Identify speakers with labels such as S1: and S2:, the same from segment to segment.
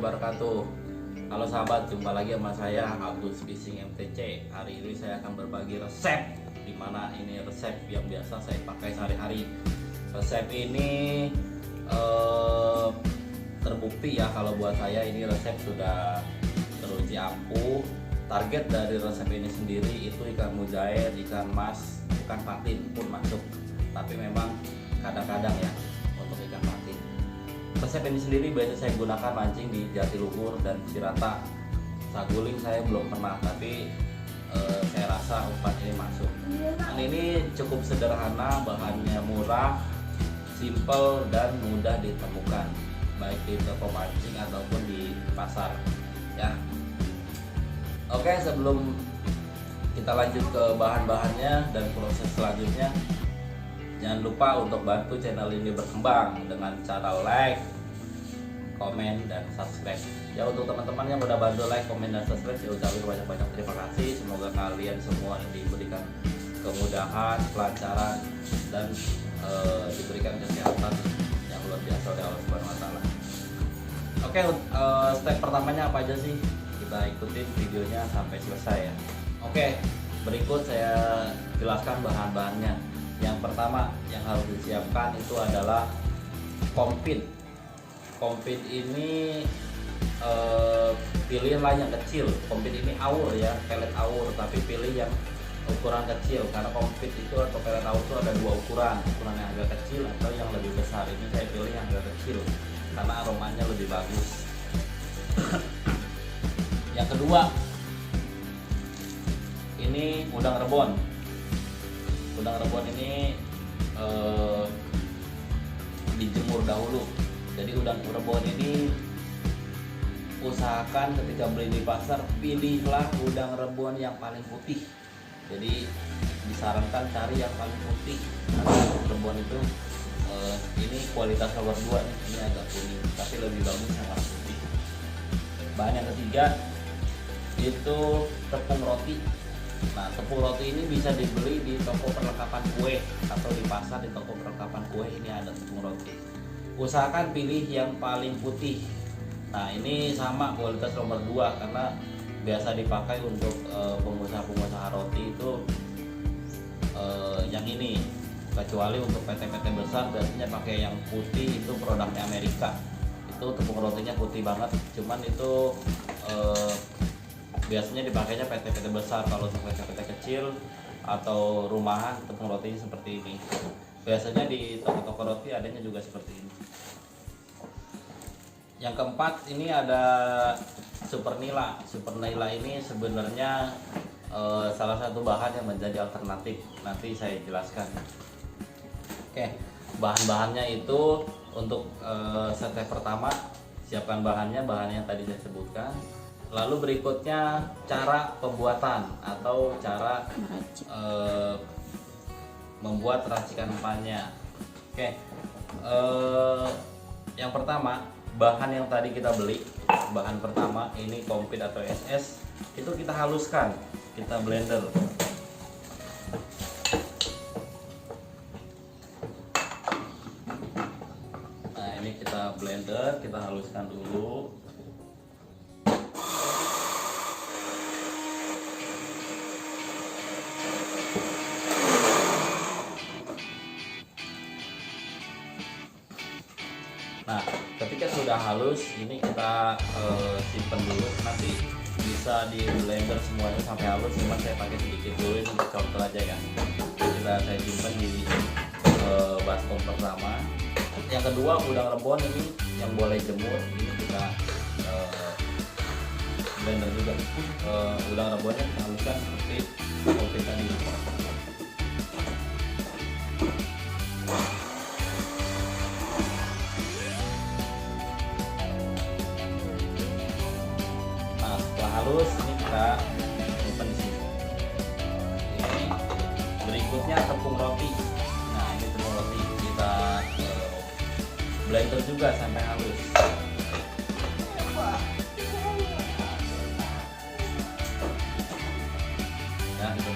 S1: wabarakatuh. Halo sahabat, jumpa lagi sama saya Abdul Spising MTC. Hari ini saya akan berbagi resep, dimana ini resep yang biasa saya pakai sehari-hari. Resep ini terbukti ya, kalau buat saya ini resep sudah teruji ampuh. Target dari resep ini sendiri itu ikan mujair, ikan mas, bukan patin pun masuk. Tapi memang kadang-kadang ya untuk ikan patin. Resep ini sendiri biasa saya gunakan mancing di Jatiluhur dan Cirata. Saguling saya belum pernah, tapi saya rasa umpan ini masuk. Dan ini cukup sederhana, bahannya murah, simple dan mudah ditemukan, baik di toko mancing ataupun di pasar. Ya. Oke, sebelum kita lanjut ke bahan-bahannya dan proses selanjutnya, jangan lupa untuk bantu channel ini berkembang dengan cara like, komen, dan subscribe. Ya, untuk teman-teman yang udah bantu like, komen, dan subscribe, saya ucapin banyak-banyak terima kasih. Semoga kalian semua diberikan kemudahan, kelancaran, dan diberikan kesehatan yang luar biasa oleh Allah Subhanahu wa Ta'ala. Oke, step pertamanya apa aja sih? Kita ikutin videonya sampai selesai ya. Oke, berikut saya jelaskan bahan-bahannya. Yang pertama yang harus disiapkan itu adalah kompit. Kompit ini pilihlah yang kecil. Kompit ini awur ya, pelet awur, tapi pilih yang ukuran kecil, karena kompit itu atau pelet awur itu ada dua ukuran yang agak kecil atau yang lebih besar. Ini saya pilih yang agak kecil karena aromanya lebih bagus. Yang kedua, ini udang rebon. Udang rebon ini dijemur dahulu. Jadi udang rebon ini usahakan ketika beli di pasar, pilihlah udang rebon yang paling putih. Jadi disarankan cari yang paling putih, karena rebon itu ini kualitas nomor 2 nih. Ini agak kuning tapi lebih bagus yang warna putih. Bahan yang ketiga itu tepung roti. Nah, tepung roti ini bisa dibeli di toko perlengkapan kue atau di pasar di toko perlengkapan kue. Ini ada tepung roti. Usahakan pilih yang paling putih. Nah, ini sama kualitas nomor 2 karena biasa dipakai untuk pengusaha-pengusaha roti itu yang ini. Kecuali untuk PT-PT besar biasanya pakai yang putih, itu produknya Amerika. Itu tepung rotinya putih banget. Cuman itu biasanya dipakainya PT-PT besar. Kalau untuk PT-PT kecil atau rumahan, tepung rotinya seperti ini. Biasanya di toko-toko roti adanya juga seperti ini. Yang keempat, ini ada super nila. Super nila ini sebenarnya salah satu bahan yang menjadi alternatif. Nanti saya jelaskan. Oke, bahan-bahannya itu untuk step pertama, siapkan bahannya yang tadi saya sebutkan. Lalu berikutnya cara pembuatan atau cara membuat racikan umpannya. Oke, yang pertama, bahan yang tadi kita beli, bahan pertama ini kompit atau SS, itu kita haluskan, kita blender. Nah, ini kita blender, kita haluskan dulu. Nah, ketika sudah halus, ini kita simpan dulu. Nanti bisa di blender semuanya sampai halus. Cuma saya pakai sedikit dulu ini untuk contoh aja ya. Saya simpan di baskom pertama. Yang kedua, udang rebon ini yang boleh jemur. Ini kita blender juga. Udang rebonnya kita haluskan seperti kompit tadi. Halus, ini kita simpan di sini. Ini berikutnya tepung roti. Nah, ini tepung roti kita blender juga sampai halus. Ya, gitu.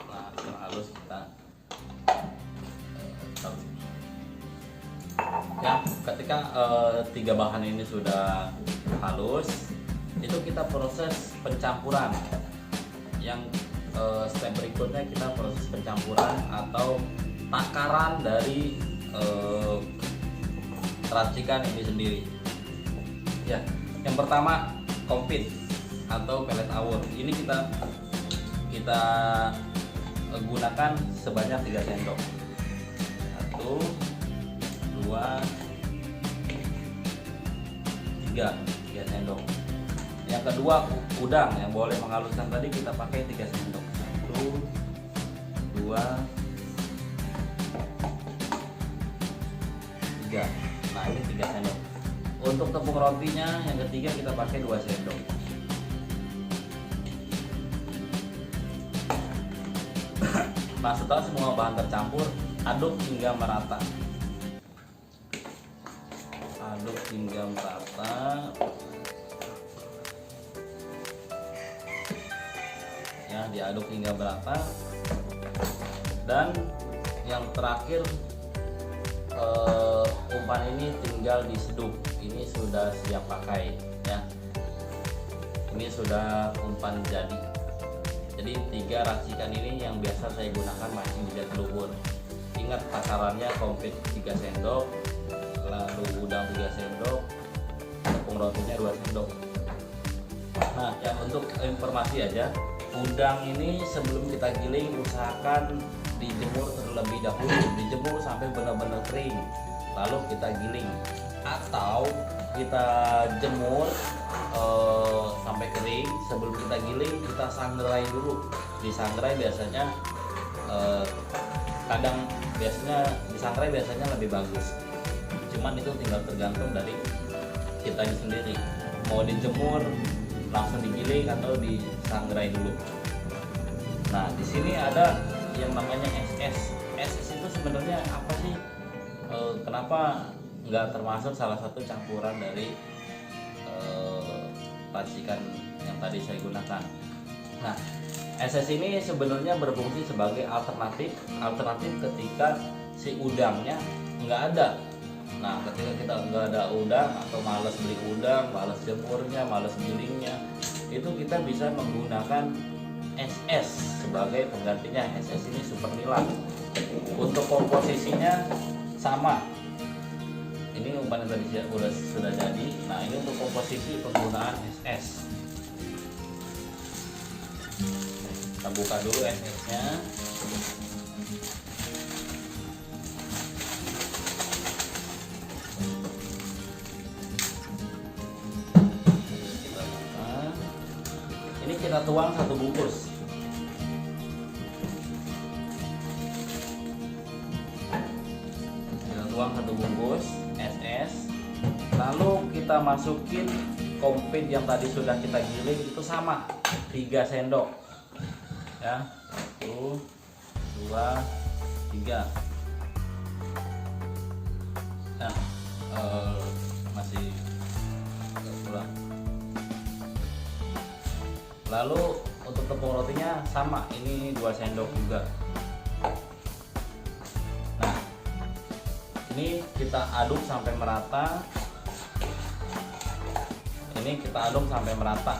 S1: Nah, setelah halus kita ketika tiga bahan ini sudah halus, itu kita proses pencampuran. Yang step berikutnya kita proses pencampuran atau takaran dari racikan ini sendiri. Ya, yang pertama kompit atau pelet awur. Ini kita gunakan sebanyak 3 sendok. 1, 2, 3 sendok. Yang kedua udang yang boleh menghaluskan tadi kita pakai 3 sendok. 1, 2, 3. Nah, ini 3 sendok. Untuk tepung rotinya yang ketiga kita pakai 2 sendok. Nah, setelah semua bahan tercampur, aduk hingga merata. Aduk hingga merata. Ya, diaduk hingga merata. Dan yang terakhir, umpan ini tinggal diseduh. Ini sudah siap pakai, ya. Ini sudah umpan jadi. Jadi 3 racikan ini yang biasa saya gunakan mancing di Jatiluhur. Ingat takarannya komplit 3 sendok, lalu udang 3 sendok, tepung rotinya 2 sendok. Nah, ya untuk informasi aja, udang ini sebelum kita giling usahakan dijemur terlebih dahulu, dijemur sampai benar-benar kering, lalu kita giling. Atau kita jemur sampai kering, sebelum kita giling kita sangrai dulu. Disangrai biasanya disangrai biasanya lebih bagus. Cuman itu tinggal tergantung dari kita sendiri, mau dijemur langsung digiling atau disangrai dulu. Nah, di sini ada yang namanya SS. SS itu sebenarnya apa sih? Kenapa nggak termasuk salah satu campuran dari racikan yang tadi saya gunakan? Nah, SS ini sebenarnya berfungsi sebagai alternatif ketika si udangnya nggak ada. Nah, ketika kita nggak ada udang atau malas beli udang, malas jemurnya, malas gilingnya, itu kita bisa menggunakan SS sebagai penggantinya. SS ini super nila. Untuk komposisinya sama. Ini umpan yang tadi sudah jadi. Nah, ini untuk komposisi penggunaan SS. Kita buka dulu SS-nya. Ini kita tuang 1 bungkus. Kita tuang 1 bungkus SS. Lalu kita masukin komplit yang tadi sudah kita giling, itu sama 3 sendok. Ya, 1, 2, 3. Nah, masih kurang. Lalu untuk tepung rotinya sama, ini 2 sendok juga. Nah, ini kita aduk sampai merata. Ini kita aduk sampai merata.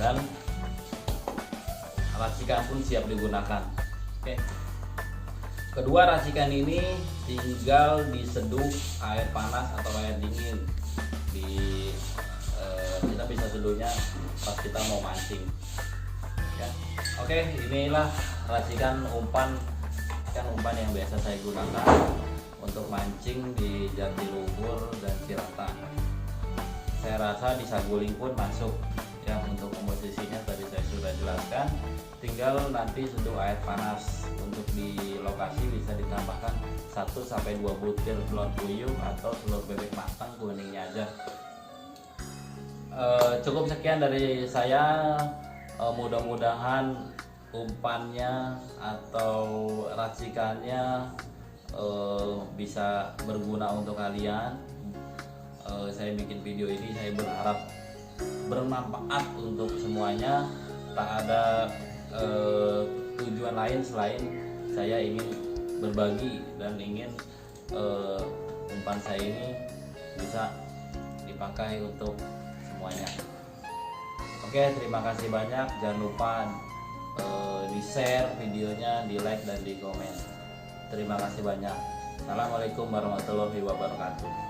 S1: Dan racikan pun siap digunakan. Oke. Kedua racikan ini tinggal diseduh air panas atau air dingin. Kita bisa seduhnya pas kita mau mancing. Ya. Oke, inilah racikan umpan yang biasa saya gunakan untuk mancing di Jatiluhur dan Cirata. Saya rasa di saguling pun masuk. Ya, untuk komposisinya tadi saya sudah jelaskan. Tinggal nanti seduh air panas. Untuk di lokasi bisa ditambahkan 1-2 butir telur puyuh atau telur bebek matang kuningnya aja. Cukup sekian dari saya. Mudah-mudahan umpannya atau racikannya bisa berguna untuk kalian. Saya bikin video ini saya berharap bermanfaat untuk semuanya. Tak ada tujuan lain selain saya ingin berbagi dan ingin umpan saya ini bisa dipakai untuk semuanya. Oke, terima kasih banyak. Jangan lupa di share videonya, di like dan di komen. Terima kasih banyak. Assalamualaikum warahmatullahi wabarakatuh.